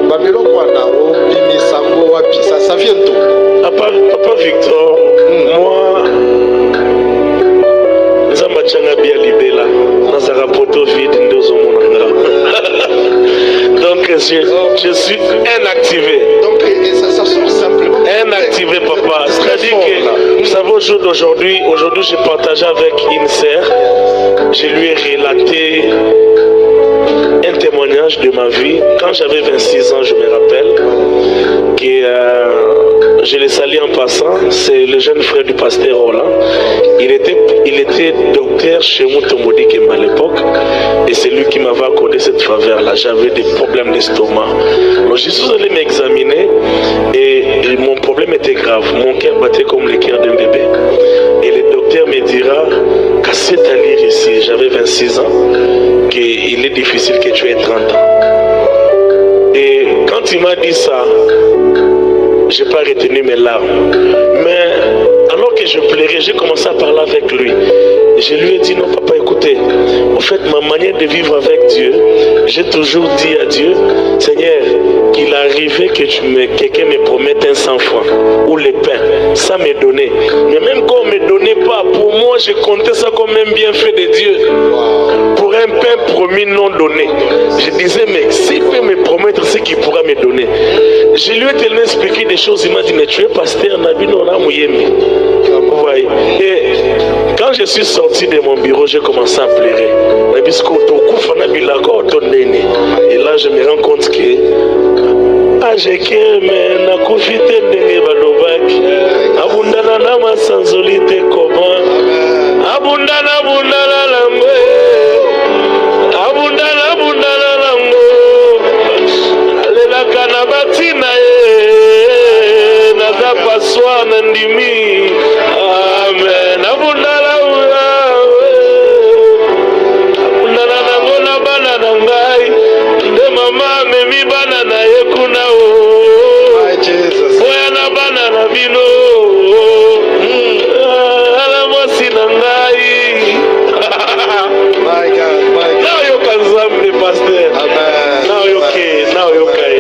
Ça vient d'où? Papa Victor, moi, Zambachanga Libela, dans un rapporto vide, donc je suis inactivé. Donc ça sort simplement. Inactivé, papa. C'est-à-dire que, vous savez, au jour d'aujourd'hui, j'ai partagé avec une sœur, je lui ai relaté un témoignage de ma vie. Quand j'avais 26 ans, je me rappelle que je l'ai sali en passant, c'est le jeune frère du pasteur Roland. Il était docteur chez Moutomodi Kemba à l'époque, et c'est lui qui m'avait accordé cette faveur-là. J'avais des problèmes d'estomac. Donc je suis allé m'examiner et mon problème était grave. Mon cœur battait comme le cœur d'un bébé. Et le docteur me dira qu'à cet allure ici, j'avais 26 ans, qu'il est difficile que tu aies 30 ans. Et quand il m'a dit ça, je n'ai pas retenu mes larmes. Mais alors que je pleurais, j'ai commencé à parler avec lui. Je lui ai dit, non papa, écoutez, en fait, ma manière de vivre avec Dieu, j'ai toujours dit à Dieu, Seigneur, qu'il arrivait que quelqu'un me promette un 100 francs ou le pain, ça me donnait. Mais même quand on ne me donnait pas, pour moi, je comptais ça comme un bienfait de Dieu. Pour un pain promis non donné. Je disais, mais s'il peut me promettre ce qu'il pourra me donner. Je lui ai tellement expliqué des choses, il m'a dit, mais tu es pasteur, Nabino Namouyemi. Vous voyez. Et quand je suis sorti de mon bureau, j'ai commencé à pleurer. Et là, je me rends compte que abundana na masanzolite koma abundana lamwe abundana lamwe alela kana batina naza paswa na ndimi amen abundana nango na bana na ngai nde mama memi bana na ye kuna oya na bana na bino ala mwasi na ngai naoyoka nzambe paster naoyoka ye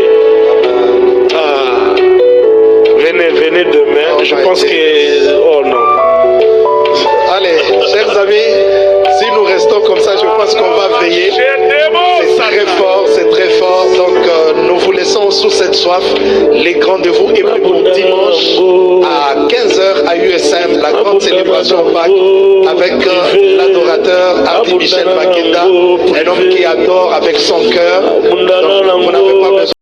venez demain. Je pense que oh non. Allez, chers amis, si nous restons comme ça, je pense qu'on va veiller. C'est très fort, c'est très fort. Donc nous vous laissons sous cette soif. Les grands de vous et puis pour dimanche à 15h à USM, la grande célébration Pâques avec l'adorateur Abdi Michel Makenda, un homme qui adore avec son cœur. Donc vous n'avez pas besoin